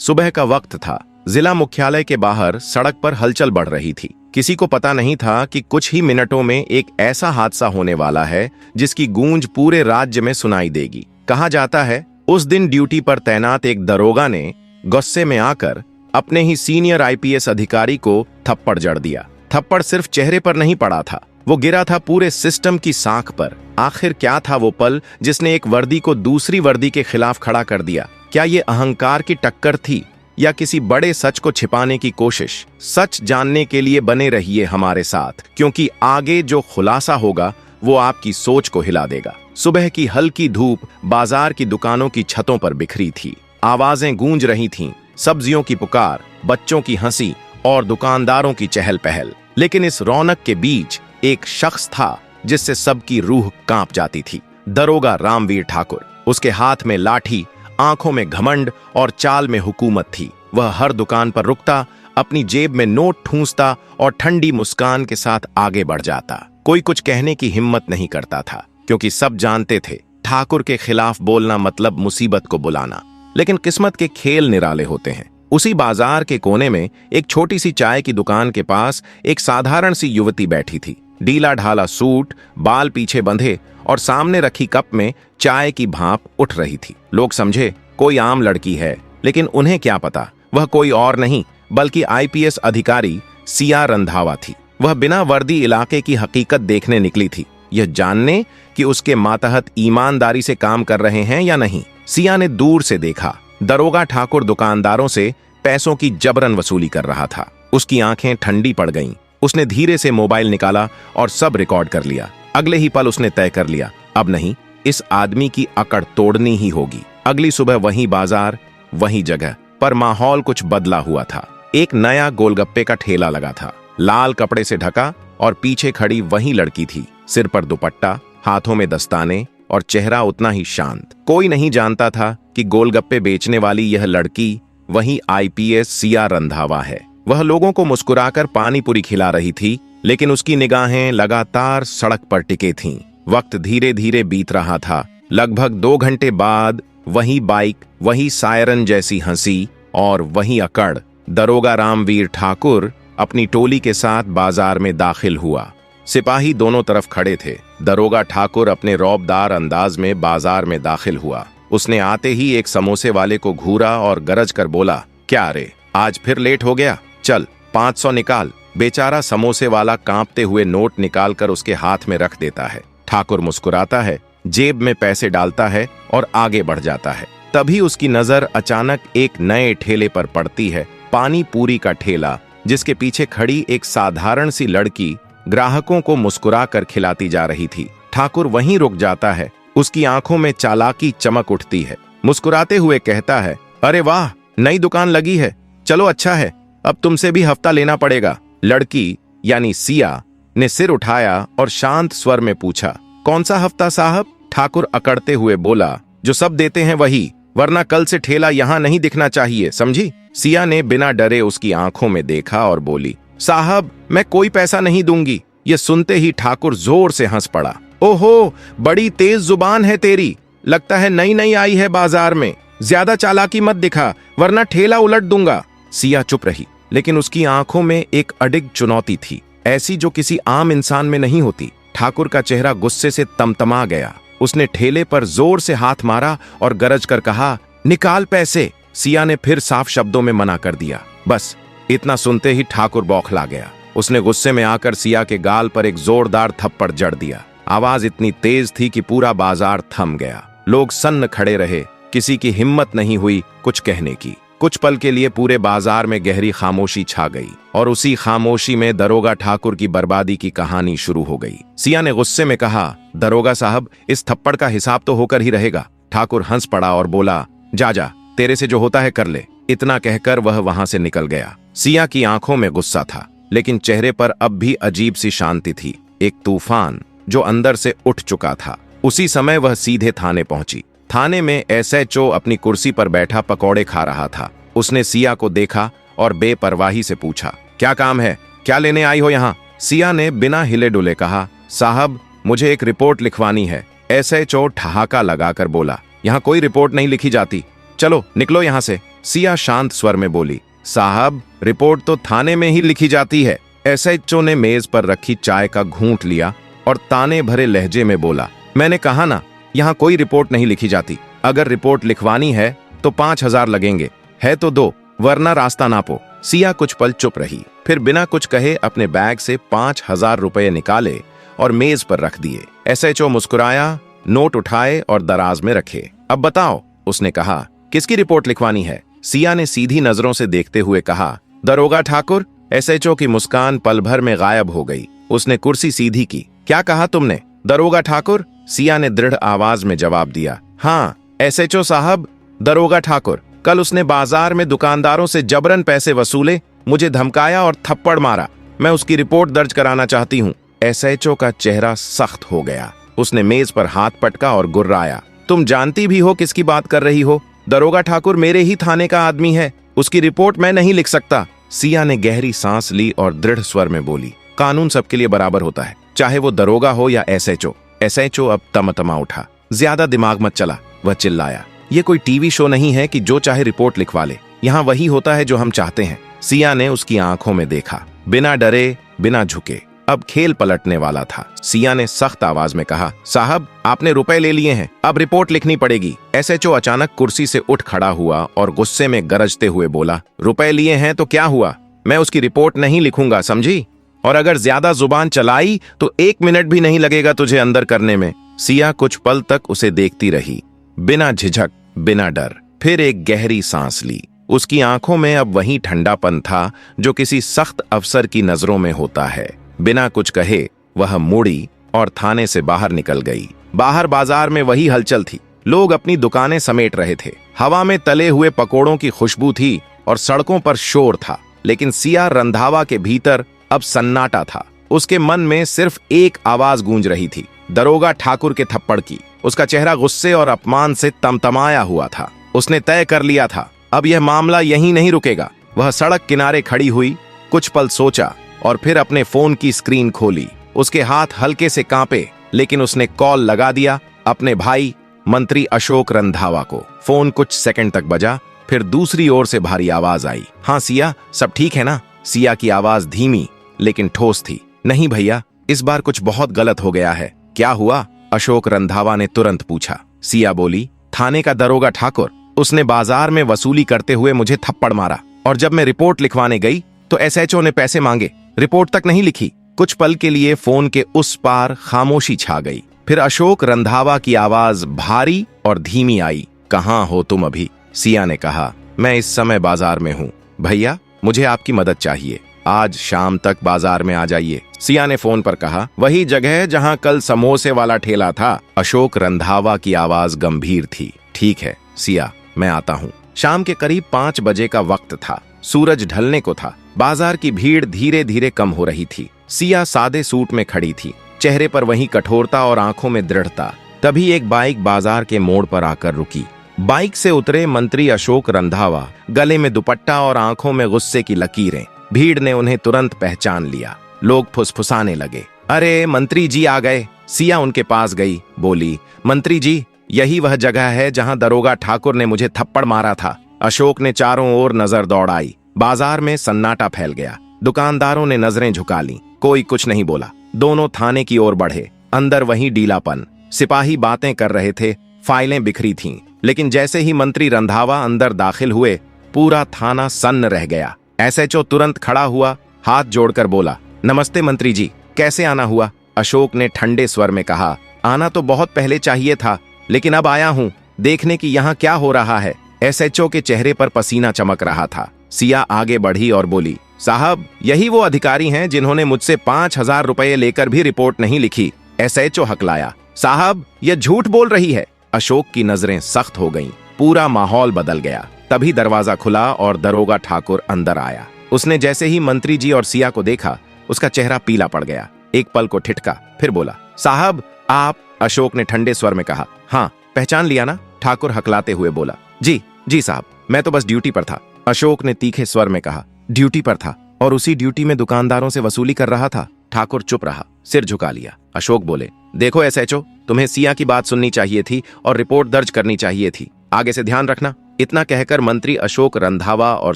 सुबह का वक्त था। जिला मुख्यालय के बाहर सड़क पर हलचल बढ़ रही थी। किसी को पता नहीं था कि कुछ ही मिनटों में एक ऐसा हादसा होने वाला है जिसकी गूंज पूरे राज्य में सुनाई देगी। कहा जाता है उस दिन ड्यूटी पर तैनात एक दरोगा ने गुस्से में आकर अपने ही सीनियर आईपीएस अधिकारी को थप्पड़ जड़ दिया। थप्पड़ सिर्फ चेहरे पर नहीं पड़ा था, वो गिरा था पूरे सिस्टम की साख पर। आखिर क्या था वो पल जिसने एक वर्दी को दूसरी वर्दी के खिलाफ खड़ा कर दिया? क्या ये अहंकार की टक्कर थी या किसी बड़े सच को छिपाने की कोशिश? सच जानने के लिए बने रहिए हमारे साथ, क्योंकि आगे जो खुलासा होगा वो आपकी सोच को हिला देगा। सुबह की हल्की धूप बाजार की दुकानों की छतों पर बिखरी थी। आवाजें गूंज रही थीं, सब्जियों की पुकार, बच्चों की हंसी और दुकानदारों की चहल पहल। लेकिन इस रौनक के बीच एक शख्स था जिससे सबकी रूह कांप जाती थी। दरोगा रामवीर ठाकुर। उसके हाथ में लाठी, आंखों में घमंड और चाल में हुकूमत थी। वह हर दुकान पर रुकता, अपनी जेब में नोट ठूंसता और ठंडी मुस्कान के साथ आगे बढ़ जाता। कोई कुछ कहने की हिम्मत नहीं करता था, क्योंकि सब जानते थे ठाकुर के खिलाफ बोलना मतलब मुसीबत को बुलाना। लेकिन किस्मत के खेल निराले होते हैं। उसी बाजार के कोने में एक छोटी सी चाय की दुकान के पास एक साधारण सी युवती बैठी थी। ढीला ढाला सूट, बाल पीछे बंधे और सामने रखी कप में चाय की भाप उठ रही थी। लोग समझे कोई आम लड़की है, लेकिन उन्हें क्या पता वह कोई और नहीं बल्कि आईपीएस अधिकारी सिया रंधावा थी। वह बिना वर्दी इलाके की हकीकत देखने निकली थी, यह जानने कि उसके मातहत ईमानदारी से काम कर रहे हैं या नहीं। सिया ने दूर से देखा, दरोगा ठाकुर दुकानदारों से पैसों की जबरन वसूली कर रहा था। उसकी आंखें ठंडी पड़ गईं। उसने धीरे से मोबाइल निकाला और सब रिकॉर्ड कर लिया। अगले ही पल उसने तय कर लिया, अब नहीं, इस आदमी की अकड़ तोड़नी ही होगी। अगली सुबह वही बाजार, वही जगह, पर माहौल कुछ बदला हुआ था। एक नया गोलगप्पे का ठेला लगा था, लाल कपड़े से ढका, और पीछे खड़ी वही लड़की थी, सिर पर दुपट्टा, हाथों में दस्ताने और चेहरा उतना ही शांत। कोई नहीं जानता था कि गोलगप्पे बेचने वाली यह लड़की वही आईपीएस सिया रंधावा है। वह लोगों को मुस्कुराकर पानी पूरी खिला रही थी, लेकिन उसकी निगाहें लगातार सड़क पर टिके थीं। वक्त धीरे धीरे बीत रहा था। लगभग 2 घंटे बाद वही बाइक, वही सायरन जैसी हंसी और वही अकड़। दरोगा रामवीर ठाकुर अपनी टोली के साथ बाजार में दाखिल हुआ। सिपाही दोनों तरफ खड़े थे। दरोगा ठाकुर अपने रौबदार अंदाज में बाजार में दाखिल हुआ। उसने आते ही एक समोसे वाले को घूरा और गरज कर बोला, क्या रे, आज फिर लेट हो गया? चल 500 निकाल। बेचारा समोसे वाला कांपते हुए नोट निकालकर उसके हाथ में रख देता है। ठाकुर मुस्कुराता है, जेब में पैसे डालता है और आगे बढ़ जाता है। तभी उसकी नजर अचानक एक नए ठेले पर पड़ती है, पानी पूरी का ठेला, जिसके पीछे खड़ी एक साधारण सी लड़की ग्राहकों को मुस्कुरा कर खिलाती जा रही थी। ठाकुर वहीं रुक जाता है। उसकी आंखों में चालाकी चमक उठती है। मुस्कुराते हुए कहता है, अरे वाह, नई दुकान लगी है, चलो अच्छा है, अब तुमसे भी हफ्ता लेना पड़ेगा। लड़की यानी सिया ने सिर उठाया और शांत स्वर में पूछा, कौन सा हफ्ता साहब? ठाकुर अकड़ते हुए बोला, जो सब देते हैं वही, वरना कल से ठेला यहाँ नहीं दिखना चाहिए, समझी? सिया ने बिना डरे उसकी आंखों में देखा और बोली, साहब मैं कोई पैसा नहीं दूंगी। ये सुनते ही ठाकुर जोर से हंस पड़ा। ओहो, बड़ी तेज जुबान है तेरी, लगता है नई नई आई है बाजार में। ज्यादा चालाकी मत दिखा, वरना ठेला उलट दूंगा। सिया चुप रही, लेकिन उसकी आंखों में एक अडिग चुनौती थी, ऐसी जो किसी आम इंसान में नहीं होती। ठाकुर का चेहरा गुस्से से तमतमा गया। उसने ठेले पर जोर से हाथ मारा और गरज कर कहा, निकाल पैसे। सिया ने फिर साफ शब्दों में मना कर दिया। बस इतना सुनते ही ठाकुर बौखला गया। उसने गुस्से में आकर सिया के गाल पर एक जोरदार थप्पड़ जड़ दिया। आवाज इतनी तेज थी कि पूरा बाजार थम गया। लोग सन्न खड़े रहे, किसी की हिम्मत नहीं हुई कुछ कहने की। कुछ पल के लिए पूरे बाजार में गहरी खामोशी छा गई, और उसी खामोशी में दरोगा ठाकुर की बर्बादी की कहानी शुरू हो गई। सिया ने गुस्से में कहा, दरोगा साहब, इस थप्पड़ का हिसाब तो होकर ही रहेगा। ठाकुर हंस पड़ा और बोला, जा जा, तेरे से जो होता है कर ले। इतना कहकर वह वहां से निकल गया। सिया की आंखों में गुस्सा था, लेकिन चेहरे पर अब भी अजीब सी शांति थी, एक तूफान जो अंदर से उठ चुका था। उसी समय वह सीधे थाने पहुंची। थाने में एसएचओ अपनी कुर्सी पर बैठा पकौड़े खा रहा था। उसने सिया को देखा और बेपरवाही से पूछा, क्या काम है, क्या लेने आई हो यहाँ? सिया ने बिना हिले डुले कहा, साहब मुझे एक रिपोर्ट लिखवानी है। एसएचओ ठहाका लगाकर बोला, यहाँ कोई रिपोर्ट नहीं लिखी जाती, चलो निकलो यहाँ से। सिया शांत स्वर में बोली, साहब रिपोर्ट तो थाने में ही लिखी जाती है। एसएचओ ने मेज पर रखी चाय का घूंट लिया और ताने भरे लहजे में बोला, मैंने कहा ना, यहाँ कोई रिपोर्ट नहीं लिखी जाती। अगर रिपोर्ट लिखवानी है तो 5,000 लगेंगे, है तो दो, वरना रास्ता नापो। सिया कुछ पल चुप रही, फिर बिना कुछ कहे अपने बैग से 5,000 रुपए निकाले और मेज पर रख दिए। एसएचओ मुस्कुराया, नोट उठाए और दराज में रखे। अब बताओ, उसने कहा, किसकी रिपोर्ट लिखवानी है? सिया ने सीधी नजरों से देखते हुए कहा, दरोगा ठाकुर। एसएचओ की मुस्कान पल भर में गायब हो गई। उसने कुर्सी सीधी की। क्या कहा तुमने? दरोगा ठाकुर? सिया ने दृढ़ आवाज में जवाब दिया। हाँ एसएचओ साहब, दरोगा ठाकुर। कल उसने बाजार में दुकानदारों से जबरन पैसे वसूले, मुझे धमकाया और थप्पड़ मारा। मैं उसकी रिपोर्ट दर्ज कराना चाहती हूँ। एसएचओ का चेहरा सख्त हो गया। उसने मेज पर हाथ पटका और गुर्राया, तुम जानती भी हो किसकी बात कर रही हो? दरोगा ठाकुर मेरे ही थाने का आदमी है, उसकी रिपोर्ट मैं नहीं लिख सकता। सिया ने गहरी सांस ली और दृढ़ स्वर में बोली, कानून सबके लिए बराबर होता है, चाहे वो दरोगा हो या एसएचओ। एसएचओ अब तमतमा उठा। ज्यादा दिमाग मत चला, वह चिल्लाया। ये कोई टीवी शो नहीं है कि जो चाहे रिपोर्ट लिखवा ले। यहाँ वही होता है जो हम चाहते हैं। सिया ने उसकी आंखों में देखा, बिना डरे, बिना झुके। अब खेल पलटने वाला था। सिया ने सख्त आवाज में कहा, साहब आपने रुपए ले लिए हैं, अब रिपोर्ट लिखनी पड़ेगी। एसएचओ अचानक कुर्सी से उठ खड़ा हुआ और गुस्से में गरजते हुए बोला, रुपए लिए हैं तो क्या हुआ? मैं उसकी रिपोर्ट नहीं लिखूंगा, समझी? और अगर ज्यादा जुबान चलाई तो 1 मिनट भी नहीं लगेगा तुझे अंदर करने में। सिया कुछ पल तक उसे देखती रही, बिना झिझक, बिना डर। फिर एक गहरी सांस ली। उसकी आंखों में अब वही ठंडापन था जो किसी सख्त अफसर की नजरों में होता है। बिना कुछ कहे वह मुड़ी और थाने से बाहर निकल गई। बाहर बाजार में वही हलचल थी। लोग अपनी दुकानें समेट रहे थे। हवा में तले हुए पकोड़ों की खुशबू थी और सड़कों पर शोर था। लेकिन सिया रंधावा के भीतर अब सन्नाटा था। उसके मन में सिर्फ एक आवाज गूंज रही थी, दरोगा ठाकुर के थप्पड़ की। उसका चेहरा गुस्से और अपमान से तमतमाया हुआ था। उसने तय कर लिया था, अब यह मामला यहीं नहीं रुकेगा। वह सड़क किनारे खड़ी हुई, कुछ पल सोचा और फिर अपने फोन की स्क्रीन खोली। उसके हाथ हल्के से कांपे, लेकिन उसने कॉल लगा दिया अपने भाई मंत्री अशोक रंधावा को। फोन कुछ सेकंड तक बजा, फिर दूसरी ओर से भारी आवाज आई, हाँ सिया, सब ठीक है ना? सिया की आवाज धीमी लेकिन ठोस थी। नहीं भैया, इस बार कुछ बहुत गलत हो गया है। क्या हुआ? अशोक रंधावा ने तुरंत पूछा। सिया बोली, थाने का दरोगा ठाकुर, उसने बाजार में वसूली करते हुए मुझे थप्पड़ मारा और जब मैं रिपोर्ट लिखवाने गई तो एसएचओ ने पैसे मांगे, रिपोर्ट तक नहीं लिखी। कुछ पल के लिए फोन के उस पार खामोशी छा गई। फिर अशोक रंधावा की आवाज भारी और धीमी आई, कहाँ हो तुम अभी? सिया ने कहा, मैं इस समय बाजार में हूँ। भैया मुझे आपकी मदद चाहिए, आज शाम तक बाजार में आ जाइए। सिया ने फोन पर कहा, वही जगह जहाँ कल समोसे वाला ठेला था। अशोक रंधावा की आवाज गंभीर थी। ठीक है सिया, मैं आता हूँ। शाम के करीब 5 बजे का वक्त था। सूरज ढलने को था। बाजार की भीड़ धीरे धीरे कम हो रही थी। सिया सादे सूट में खड़ी थी, चेहरे पर वही कठोरता और आंखों में दृढ़ता। तभी एक बाइक बाजार के मोड़ पर आकर रुकी। बाइक से उतरे मंत्री अशोक रंधावा, गले में दुपट्टा और आंखों में गुस्से की लकीरें। भीड़ ने उन्हें तुरंत पहचान लिया। लोग फुसफुसाने लगे, अरे मंत्री जी आ गए। सिया उनके पास गई, बोली, मंत्री जी, यही वह जगह है जहां दरोगा ठाकुर ने मुझे थप्पड़ मारा था। अशोक ने चारों ओर नजर दौड़ाई। बाजार में सन्नाटा फैल गया। दुकानदारों ने नजरें झुका लीं, कोई कुछ नहीं बोला। दोनों थाने की ओर बढ़े। अंदर वही डीलापन। सिपाही बातें कर रहे थे, फाइलें बिखरी थीं। लेकिन जैसे ही मंत्री रंधावा अंदर दाखिल हुए, पूरा थाना सन्न रह गया। एसएचओ तुरंत खड़ा हुआ, हाथ जोड़कर बोला, नमस्ते मंत्री जी, कैसे आना हुआ? अशोक ने ठंडे स्वर में कहा, आना तो बहुत पहले चाहिए था, लेकिन अब आया हूं देखने की यहाँ क्या हो रहा है। एसएचओ के चेहरे पर पसीना चमक रहा था। सिया आगे बढ़ी और बोली, साहब यही वो अधिकारी हैं जिन्होंने मुझसे 5,000 रुपए लेकर भी रिपोर्ट नहीं लिखी। एसएचओ हकलाया, साहब यह झूठ बोल रही है। अशोक की नजरें सख्त हो गईं। पूरा माहौल बदल गया। तभी दरवाजा खुला और दरोगा ठाकुर अंदर आया। उसने जैसे ही मंत्री जी और सिया को देखा, उसका चेहरा पीला पड़ गया। एक पल को ठिठका, फिर बोला, साहब आप? अशोक ने ठंडे स्वर में कहा, हाँ पहचान लिया ना? ठाकुर हकलाते हुए बोला, जी साहब, मैं तो बस ड्यूटी पर था। अशोक ने तीखे स्वर में कहा, ड्यूटी पर था और उसी ड्यूटी में दुकानदारों से वसूली कर रहा था? ठाकुर चुप रहा, सिर झुका लिया। अशोक बोले, देखो एसएचओ, तुम्हें सिया की बात सुननी चाहिए थी और रिपोर्ट दर्ज करनी चाहिए थी। आगे से ध्यान रखना। इतना कहकर मंत्री अशोक रंधावा और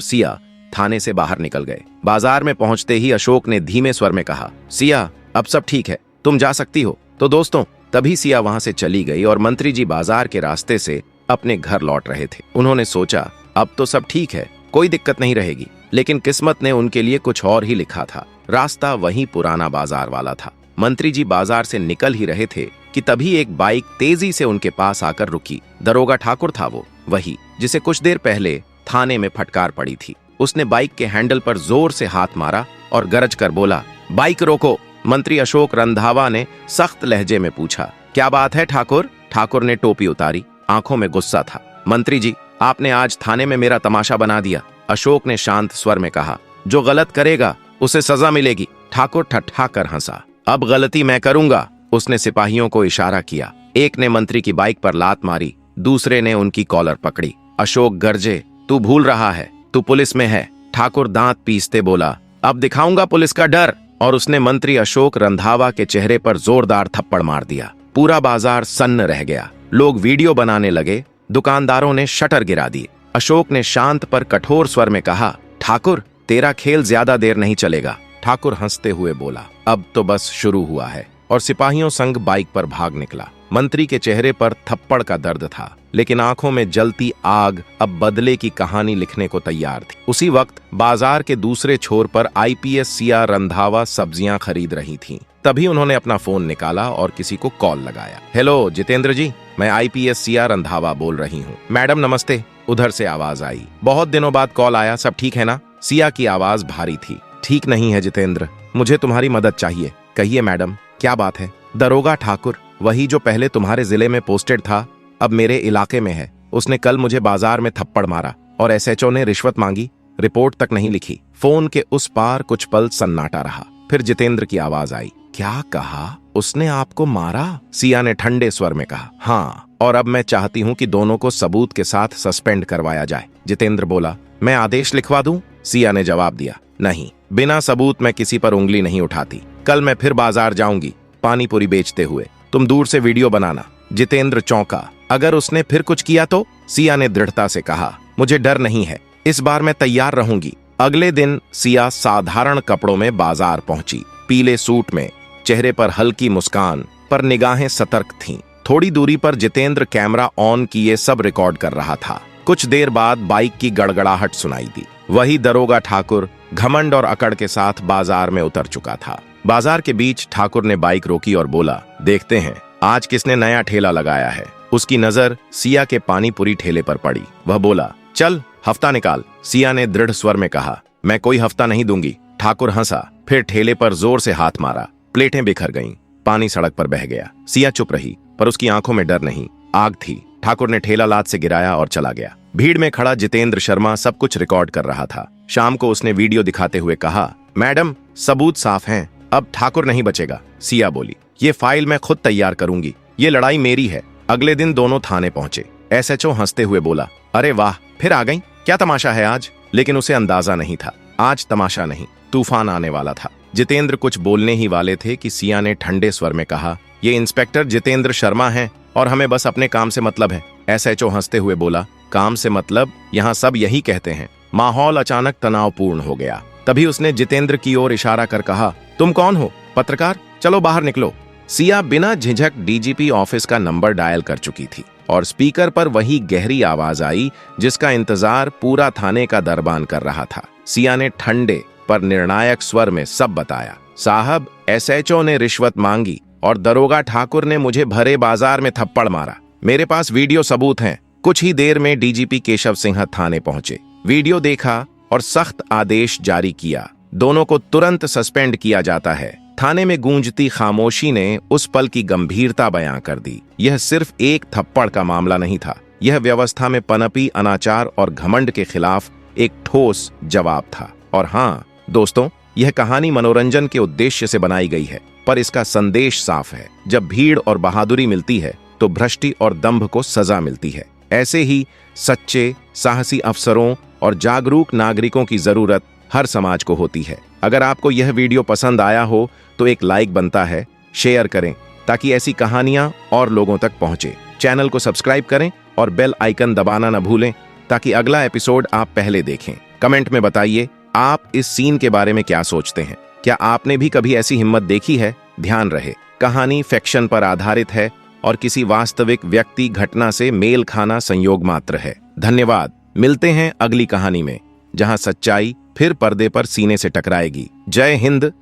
सिया थाने से बाहर निकल गए। बाजार में पहुंचते ही अशोक ने धीमे स्वर में कहा, सिया अब सब ठीक है, तुम जा सकती हो। तो दोस्तों, तभी सिया वहां से चली गई और मंत्री जी बाजार के रास्ते से अपने घर लौट रहे थे। उन्होंने सोचा अब तो सब ठीक है, कोई दिक्कत नहीं रहेगी, लेकिन किस्मत ने उनके लिए कुछ और ही लिखा था। रास्ता वही पुराना बाजार वाला था। मंत्री जी बाजार से निकल ही रहे थे कि तभी एक बाइक तेजी से उनके पास आकर रुकी। दरोगा ठाकुर था वो, वही जिसे कुछ देर पहले थाने में फटकार पड़ी थी। उसने बाइक के हैंडल पर जोर से हाथ मारा और गरज कर बोला, बाइक रोको। मंत्री अशोक रंधावा ने सख्त लहजे में पूछा, क्या बात है ठाकुर? ठाकुर ने टोपी उतारी, आंखों में गुस्सा था। मंत्री जी, आपने आज थाने में मेरा तमाशा बना दिया। अशोक ने शांत स्वर में कहा, जो गलत करेगा उसे सजा मिलेगी। ठाकुर ठट्ठा कर हंसा, अब गलती मैं करूंगा। उसने सिपाहियों को इशारा किया। एक ने मंत्री की बाइक पर लात मारी, दूसरे ने उनकी कॉलर पकड़ी। अशोक गरजे, तू भूल रहा है, तू पुलिस में है। ठाकुर दांत पीसते बोला, अब दिखाऊंगा पुलिस का डर। और उसने मंत्री अशोक रंधावा के चेहरे पर जोरदार थप्पड़ मार दिया। पूरा बाजार सन्न रह गया। लोग वीडियो बनाने लगे, दुकानदारों ने शटर गिरा दिए। अशोक ने शांत पर कठोर स्वर में कहा, ठाकुर तेरा खेल ज्यादा देर नहीं चलेगा। ठाकुर हंसते हुए बोला, अब तो बस शुरू हुआ है। और सिपाहियों संग बाइक पर भाग निकला। मंत्री के चेहरे पर थप्पड़ का दर्द था, लेकिन आंखों में जलती आग अब बदले की कहानी लिखने को तैयार थी। उसी वक्त बाजार के दूसरे छोर पर आईपीएस सिया रंधावा सब्जियां खरीद रही थीं। तभी उन्होंने अपना फोन निकाला और किसी को कॉल लगाया। हेलो जितेंद्र जी, मैं आईपीएस सिया रंधावा बोल रही हूँ। मैडम नमस्ते, उधर से आवाज आई। बहुत दिनों बाद कॉल आया, सब ठीक है ना? सिया की आवाज भारी थी। ठीक नहीं है जितेंद्र, मुझे तुम्हारी मदद चाहिए। कहिए मैडम, क्या बात है? दरोगा ठाकुर, वही जो पहले तुम्हारे जिले में पोस्टेड था, अब मेरे इलाके में है। उसने कल मुझे बाजार में थप्पड़ मारा और एसएचओ ने रिश्वत मांगी, रिपोर्ट तक नहीं लिखी। फोन के उस पार कुछ पल सन्नाटा रहा। फिर जितेंद्र की आवाज आई, क्या कहा? उसने आपको मारा? सिया ने ठंडे स्वर में कहा, हाँ, और अब मैं चाहती हूँ कि दोनों को सबूत के साथ सस्पेंड करवाया जाए। जितेंद्र बोला, मैं आदेश लिखवा दूं? सिया ने जवाब दिया, नहीं, बिना सबूत मैं किसी पर उंगली नहीं उठाती। कल मैं फिर बाजार जाऊंगी पानी पूरी बेचते हुए, तुम दूर से वीडियो बनाना। जितेंद्र चौंका, अगर उसने फिर कुछ किया तो? सिया ने दृढ़ता से कहा, मुझे डर नहीं है, इस बार मैं तैयार रहूंगी। अगले दिन सिया साधारण कपड़ों में बाजार पहुंची, पीले सूट में, चेहरे पर हल्की मुस्कान, पर निगाहें सतर्क थीं। थोड़ी दूरी पर जितेंद्र कैमरा ऑन किए सब रिकॉर्ड कर रहा था। कुछ देर बाद बाइक की गड़गड़ाहट सुनाई दी। वही दरोगा ठाकुर घमंड और अकड़ के साथ बाजार में उतर चुका था। बाजार के बीच ठाकुर ने बाइक रोकी और बोला, देखते हैं आज किसने नया ठेला लगाया है। उसकी नजर सिया के पानी पूरी ठेले पर पड़ी। वह बोला, चल हफ्ता निकाल। सिया ने दृढ़ स्वर में कहा, मैं कोई हफ्ता नहीं दूंगी। ठाकुर हंसा, फिर ठेले पर जोर से हाथ मारा। प्लेटें बिखर गईं, पानी सड़क पर बह गया। सिया चुप रही, पर उसकी आंखों में डर नहीं, आग थी। ठाकुर ने ठेला लात से गिराया और चला गया। भीड़ में खड़ा जितेंद्र शर्मा सब कुछ रिकॉर्ड कर रहा था। शाम को उसने वीडियो दिखाते हुए कहा, मैडम सबूत साफ हैं, अब ठाकुर नहीं बचेगा। सिया बोली, ये फाइल मैं खुद तैयार करूंगी, ये लड़ाई मेरी है। अगले दिन दोनों थाने पहुंचे। एसएचओ हंसते हुए बोला, अरे वाह, फिर आ गई, क्या तमाशा है आज? लेकिन उसे अंदाजा नहीं था, आज तमाशा नहीं, तूफान आने वाला था। जितेंद्र कुछ बोलने ही वाले थे कि सिया ने ठंडे स्वर में कहा, ये इंस्पेक्टर जितेंद्र शर्मा हैं और हमें बस अपने काम से मतलब है। एसएचओ हंसते हुए बोला, काम से मतलब? यहाँ सब यही कहते हैं। माहौल अचानक तनावपूर्ण हो गया। तभी उसने जितेंद्र की ओर इशारा कर कहा, तुम कौन हो? पत्रकार? चलो बाहर निकलो। सिया बिना झिझक डीजीपी ऑफिस का नंबर डायल कर चुकी थी और स्पीकर पर वही गहरी आवाज आई जिसका इंतजार पूरा थाने का दरबान कर रहा था। सिया ने ठंडे पर निर्णायक स्वर में सब बताया। साहब, एसएचओ ने रिश्वत मांगी और दरोगा ठाकुर ने मुझे भरे बाजार में थप्पड़ मारा। मेरे पास वीडियो सबूत हैं। कुछ ही देर में डीजीपी केशव सिंह थाने पहुंचे, वीडियो देखा और सख्त आदेश जारी किया, दोनों को तुरंत सस्पेंड किया जाता है। थाने में गूंजती खामोशी ने उस पल की गंभीरता बयां कर दी। यह सिर्फ एक थप्पड़ का मामला नहीं था, यह व्यवस्था में पनपी अनाचार और घमंड के खिलाफ एक ठोस जवाब था। और हाँ दोस्तों, यह कहानी मनोरंजन के उद्देश्य से बनाई गई है, पर इसका संदेश साफ है, जब भीड़ और बहादुरी मिलती है तो भ्रष्टि और दंभ को सजा मिलती है। ऐसे ही सच्चे साहसी अफसरों और जागरूक नागरिकों की जरूरत हर समाज को होती है। अगर आपको यह वीडियो पसंद आया हो तो एक लाइक बनता है, शेयर करें ताकि ऐसी कहानियां और लोगों तक पहुंचे। चैनल को सब्सक्राइब करें और बेल आइकन दबाना न भूलें ताकि अगला एपिसोड आप पहले देखें। कमेंट में बताइए आप इस सीन के बारे में क्या सोचते हैं। क्या आपने भी कभी ऐसी हिम्मत देखी है? ध्यान रहे, कहानी फिक्शन पर आधारित है और किसी वास्तविक व्यक्ति घटना से मेल खाना संयोग मात्र है। धन्यवाद। मिलते हैं अगली कहानी में, जहां सच्चाई फिर पर्दे पर सीने से टकराएगी। जय हिंद।